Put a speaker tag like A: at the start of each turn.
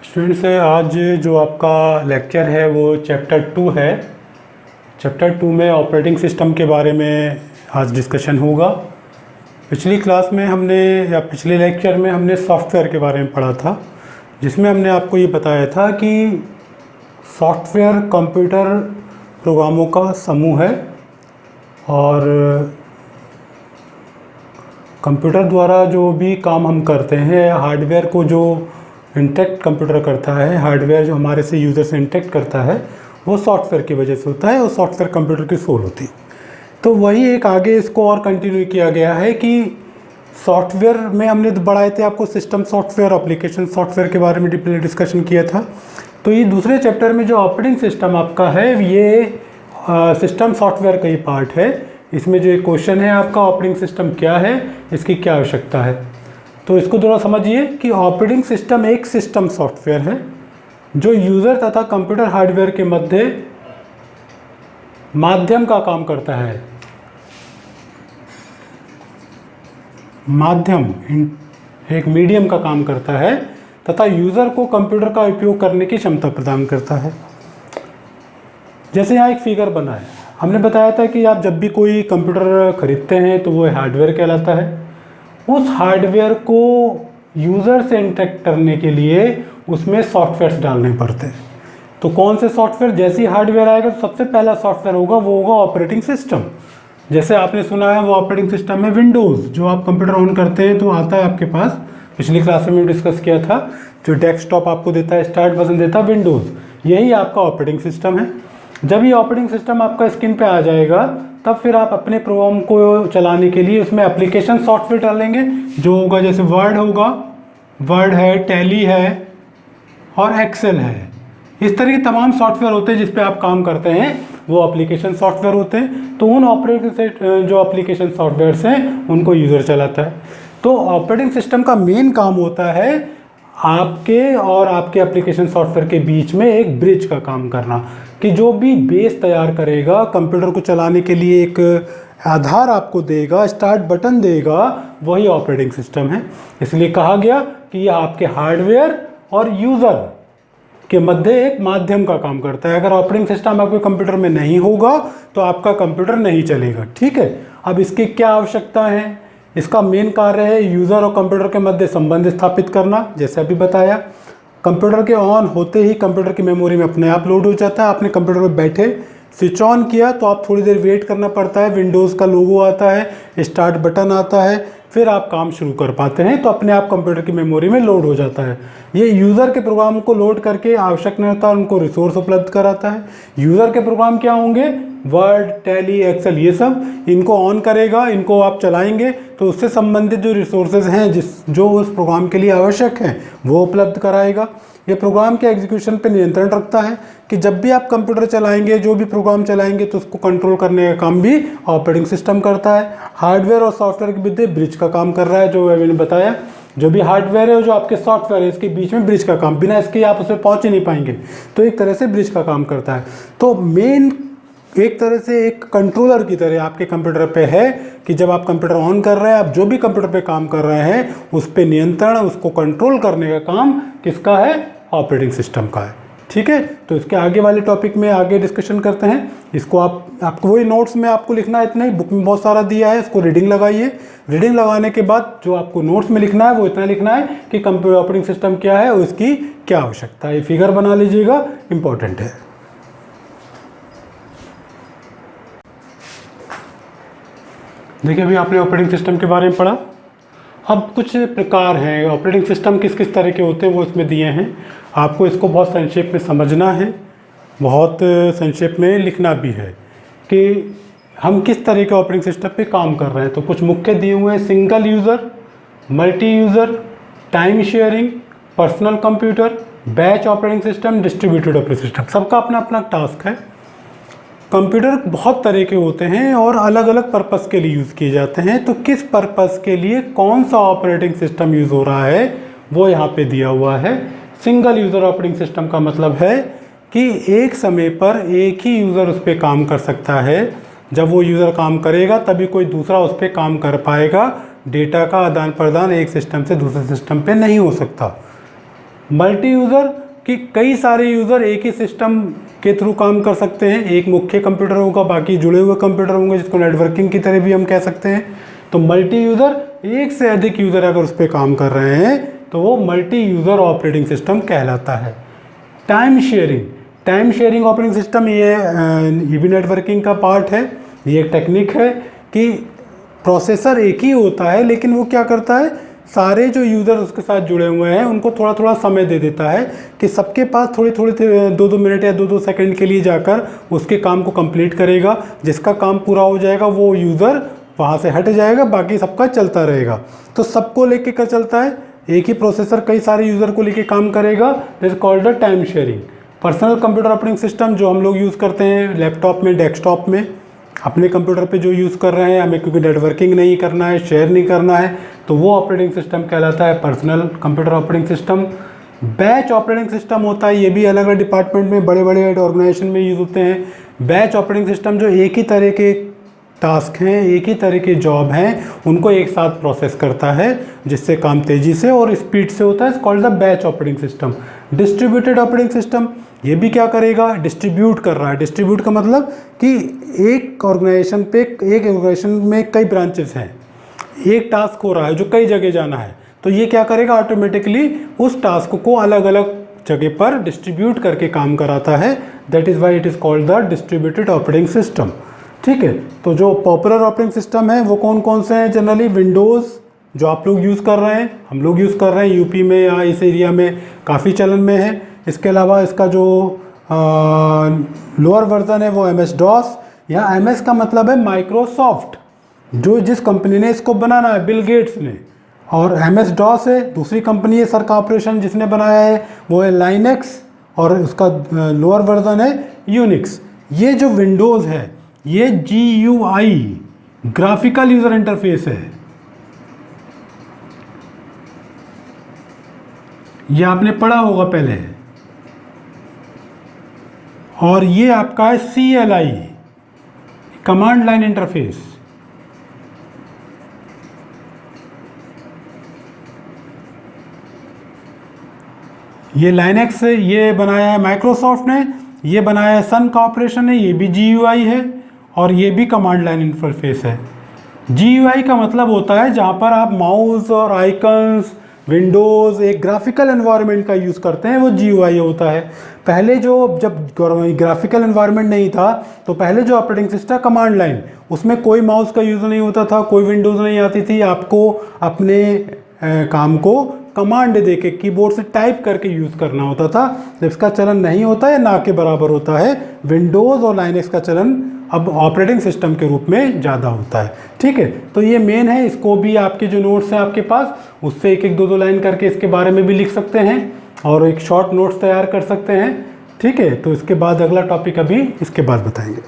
A: Students आज जो आपका लेक्चर है वो चैप्टर 2 है। चैप्टर 2 में ऑपरेटिंग सिस्टम के बारे में आज डिस्कशन होगा। पिछली क्लास में हमने या पिछले लेक्चर में हमने सॉफ्टवेयर के बारे में पढ़ा था, जिसमें हमने आपको ये बताया था कि सॉफ्टवेयर कंप्यूटर प्रोग्रामों का समूह है और कंप्यूटर द्वारा जो भी काम हम करते हैं, हार्डवेयर को जो इंटरेक्ट कंप्यूटर करता है, हार्डवेयर जो हमारे से यूज़र से इंटरेक्ट करता है वो सॉफ्टवेयर की वजह से होता है और सॉफ्टवेयर कंप्यूटर की सोल होती है। तो वही एक आगे इसको और कंटिन्यू किया गया है कि सॉफ्टवेयर में हमने बढ़ाए थे आपको सिस्टम सॉफ्टवेयर, एप्लीकेशन सॉफ्टवेयर के बारे में डीपली डिस्कशन किया था। तो ये दूसरे चैप्टर में जो ऑपरेटिंग सिस्टम आपका है ये सिस्टम सॉफ्टवेयर का ही पार्ट है। इसमें जो एक क्वेश्चन है आपका ऑपरेटिंग सिस्टम क्या है, इसकी क्या आवश्यकता है, तो इसको थोड़ा समझिए कि ऑपरेटिंग सिस्टम एक सिस्टम सॉफ्टवेयर है जो यूज़र तथा कंप्यूटर हार्डवेयर के मध्य माध्यम का काम करता है। माध्यम एक मीडियम का काम करता है तथा यूज़र को कंप्यूटर का उपयोग करने की क्षमता प्रदान करता है। जैसे यहाँ एक फिगर बना है, हमने बताया था कि आप जब भी कोई कंप्यूटर खरीदते हैं तो वो हार्डवेयर कहलाता है। उस हार्डवेयर को यूज़र से इंटरेक्ट करने के लिए उसमें सॉफ्टवेयर्स डालने पड़ते हैं। तो कौन से सॉफ्टवेयर, जैसे ही हार्डवेयर आएगा तो सबसे पहला सॉफ्टवेयर होगा वो होगा ऑपरेटिंग सिस्टम। जैसे आपने सुना है वो ऑपरेटिंग सिस्टम में विंडोज़, जो आप कंप्यूटर ऑन करते हैं तो आता है आपके पास, पिछली क्लास में डिस्कस किया था, जो डेस्कटॉप आपको देता है, स्टार्ट बटन देता है विंडोज़, यही आपका ऑपरेटिंग सिस्टम है। जब ये ऑपरेटिंग सिस्टम आपका स्क्रीन पे आ जाएगा तब फिर आप अपने प्रोग्राम को चलाने के लिए उसमें एप्लीकेशन सॉफ्टवेयर डालेंगे, जो होगा जैसे वर्ड होगा, वर्ड है, टैली है और एक्सेल है। इस तरह के तमाम सॉफ्टवेयर होते हैं जिस पे आप काम करते हैं, वो एप्लीकेशन सॉफ्टवेयर होते हैं। तो उन ऑपरेटिंग जो एप्लीकेशन सॉफ्टवेयर्स हैं उनको यूज़र चलाता है। तो ऑपरेटिंग सिस्टम का मेन काम होता है आपके और आपके एप्लीकेशन सॉफ्टवेयर के बीच में एक ब्रिज का काम करना, कि जो भी बेस तैयार करेगा कंप्यूटर को चलाने के लिए, एक आधार आपको देगा, स्टार्ट बटन देगा, वही ऑपरेटिंग सिस्टम है। इसलिए कहा गया कि यह आपके हार्डवेयर और यूज़र के मध्य एक माध्यम का काम करता है। अगर ऑपरेटिंग सिस्टम आपके कंप्यूटर में नहीं होगा तो आपका कंप्यूटर नहीं चलेगा। ठीक है, अब इसकी क्या आवश्यकता है? इसका मेन कार्य है यूज़र और कंप्यूटर के मध्य संबंध स्थापित करना। जैसे अभी बताया, कंप्यूटर के ऑन होते ही कंप्यूटर की मेमोरी में अपने आप लोड हो जाता है। आपने कंप्यूटर पर बैठे स्विच ऑन किया तो आप थोड़ी देर वेट करना पड़ता है, विंडोज़ का लोगो आता है, स्टार्ट बटन आता है, फिर आप काम शुरू कर पाते हैं, तो अपने आप कंप्यूटर की मेमोरी में लोड हो जाता है। ये यूज़र के प्रोग्राम को लोड करके आवश्यक नहीं होता, उनको रिसोर्स उपलब्ध कराता है। यूज़र के प्रोग्राम क्या होंगे? वर्ड, टैली, एक्सेल, ये सब, इनको ऑन करेगा, इनको आप चलाएंगे तो उससे संबंधित जो रिसोर्सेज हैं जो उस प्रोग्राम के लिए आवश्यक हैं वो उपलब्ध कराएगा। ये प्रोग्राम के एग्जीक्यूशन पे नियंत्रण रखता है कि जब भी आप कंप्यूटर चलाएंगे, जो भी प्रोग्राम चलाएंगे, तो उसको कंट्रोल करने का काम भी ऑपरेटिंग सिस्टम करता है। हार्डवेयर और सॉफ्टवेयर के बीच ब्रिज का काम कर रहा है, जो मैंने बताया। जो भी हार्डवेयर है, जो आपके सॉफ्टवेयर है, इसके बीच में ब्रिज का काम, बिना इसके आप उसमें पहुंच ही नहीं पाएंगे, तो एक तरह से ब्रिज का काम करता है। तो मेन एक तरह से एक कंट्रोलर की तरह आपके कंप्यूटर पे है कि जब आप कंप्यूटर ऑन कर रहे हैं, आप जो भी कंप्यूटर पे काम कर रहे हैं, उस पे नियंत्रण, उसको कंट्रोल करने का काम किसका है? ऑपरेटिंग सिस्टम का है। ठीक है, तो इसके आगे वाले टॉपिक में आगे डिस्कशन करते हैं। इसको आपको वही नोट्स में आपको लिखना है, इतना ही, बुक में बहुत सारा दिया है, इसको रीडिंग लगाइए। रीडिंग लगाने के बाद जो आपको नोट्स में लिखना है वो इतना लिखना है कि कंप्यूटर ऑपरेटिंग सिस्टम क्या है और उसकी क्या आवश्यकता है। ये फिगर बना लीजिएगा, इंपॉर्टेंट है। देखिए, अभी आपने ऑपरेटिंग सिस्टम के बारे में पढ़ा। अब कुछ प्रकार हैं ऑपरेटिंग सिस्टम, किस किस तरह के होते हैं वो इसमें दिए हैं। आपको इसको बहुत संक्षेप में समझना है, बहुत संक्षेप में लिखना भी है कि हम किस तरह के ऑपरेटिंग सिस्टम पे काम कर रहे हैं। तो कुछ मुख्य दिए हुए हैं: single user, multi user, time sharing, personal computer, batch operating system, distributed operating system. सबका अपना अपना टास्क है। कंप्यूटर बहुत तरह के होते हैं और अलग अलग पर्पस के लिए यूज़ किए जाते हैं। तो किस पर्पस के लिए कौन सा ऑपरेटिंग सिस्टम यूज़ हो रहा है वो यहाँ पे दिया हुआ है। सिंगल यूज़र ऑपरेटिंग सिस्टम का मतलब है कि एक समय पर एक ही यूज़र उस पर काम कर सकता है। जब वो यूज़र काम करेगा तभी कोई दूसरा उस पर काम कर पाएगा। डेटा का आदान प्रदान एक सिस्टम से दूसरे सिस्टम पे नहीं हो सकता। मल्टी यूज़र कि कई सारे यूज़र एक ही सिस्टम के थ्रू काम कर सकते हैं। एक मुख्य कंप्यूटर होगा, बाकी जुड़े हुए कंप्यूटर होंगे, जिसको नेटवर्किंग की तरह भी हम कह सकते हैं। तो मल्टी यूज़र, एक से अधिक यूज़र अगर उस पर काम कर रहे हैं तो वो मल्टी यूज़र ऑपरेटिंग सिस्टम कहलाता है। टाइम शेयरिंग ऑपरेटिंग सिस्टम ये भी नेटवर्किंग का पार्ट है। ये एक टेक्निक है कि प्रोसेसर एक ही होता है, लेकिन वो क्या करता है, सारे जो यूज़र उसके साथ जुड़े हुए हैं उनको थोड़ा थोड़ा समय दे देता है कि सबके पास थोड़ी थोड़ी 2-2 मिनट या 2-2 सेकंड के लिए जाकर उसके काम को कंप्लीट करेगा। जिसका काम पूरा हो जाएगा वो यूज़र वहाँ से हट जाएगा, बाकी सबका चलता रहेगा। तो सबको लेके कर चलता है, एक ही प्रोसेसर कई सारे यूज़र को लेके काम करेगा। This called the time sharing. Personal computer operating system जो हम लोग यूज़ करते हैं लैपटॉप में, डेस्कटॉप में, अपने कंप्यूटर पे जो यूज़ कर रहे हैं, हमें क्योंकि नेटवर्किंग नहीं करना है, शेयर नहीं करना है, तो वो ऑपरेटिंग सिस्टम कहलाता है personal computer operating system. Batch operating system होता है, ये भी अलग अलग डिपार्टमेंट में, बड़े बड़े ऑर्गेनाइजेशन में यूज़ होते हैं। बैच ऑपरेटिंग सिस्टम जो एक ही तरह के टास्क हैं, एक ही तरह के जॉब हैं, उनको एक साथ प्रोसेस करता है, जिससे काम तेज़ी से और स्पीड से होता है। Called the batch operating system. Distributed operating system, ये भी क्या करेगा, डिस्ट्रीब्यूट कर रहा है। डिस्ट्रीब्यूट का मतलब कि एक ऑर्गेनाइजेशन में कई ब्रांचेस हैं, एक टास्क हो रहा है जो कई जगह जाना है, तो ये क्या करेगा, ऑटोमेटिकली उस टास्क को अलग अलग जगह पर डिस्ट्रीब्यूट करके काम कराता है। That is why it is called the distributed operating system. ठीक है, तो जो पॉपुलर ऑपरेटिंग सिस्टम है वो कौन कौन से हैं? जनरली विंडोज़ जो आप लोग यूज़ कर रहे हैं, हम लोग यूज़ कर रहे हैं, यूपी में या इस एरिया में काफ़ी चलन में है। इसके अलावा इसका जो लोअर वर्जन है वो MS DOS, या MS का मतलब है माइक्रोसॉफ्ट, जो जिस कंपनी ने इसको बनाना है, बिल गेट्स ने। और MS DOS है दूसरी कंपनी है, सर कॉर्पोरेशन, जिसने बनाया है, वो है लाइनेक्स, और उसका लोअर वर्जन है यूनिक्स। ये जो विंडोज़ है ये GUI ग्राफिकल यूज़र इंटरफेस है, ये आपने पढ़ा होगा पहले। और ये आपका है CLI कमांड लाइन इंटरफेस। ये लाइनेक्स ये बनाया है माइक्रोसॉफ्ट ने, ये बनाया है सन कॉर्पोरेशन ने, ये भी GUI है और ये भी कमांड लाइन इंटरफेस है। GUI का मतलब होता है जहाँ पर आप माउस और आइकन्स, विंडोज़, एक ग्राफिकल एनवायरनमेंट का यूज़ करते हैं, वो GUI होता है। पहले जब ग्राफिकल एनवायरनमेंट नहीं था तो पहले जो ऑपरेटिंग सिस्टम कमांड लाइन, उसमें कोई माउस का यूज़ नहीं होता था, कोई विंडोज़ नहीं आती थी, आपको अपने काम को कमांड दे के कीबोर्ड से टाइप करके यूज़ करना होता था। इसका चलन नहीं होता है, ना के बराबर होता है। विंडोज़ और लाइनेक्स का चलन अब ऑपरेटिंग सिस्टम के रूप में ज़्यादा होता है। ठीक है, तो ये मेन है। इसको भी आपके जो नोट्स हैं आपके पास, उससे एक एक दो लाइन करके इसके बारे में भी लिख सकते हैं और एक शॉर्ट नोट्स तैयार कर सकते हैं। ठीक है, तो इसके बाद अगला टॉपिक अभी इसके बाद बताएंगे।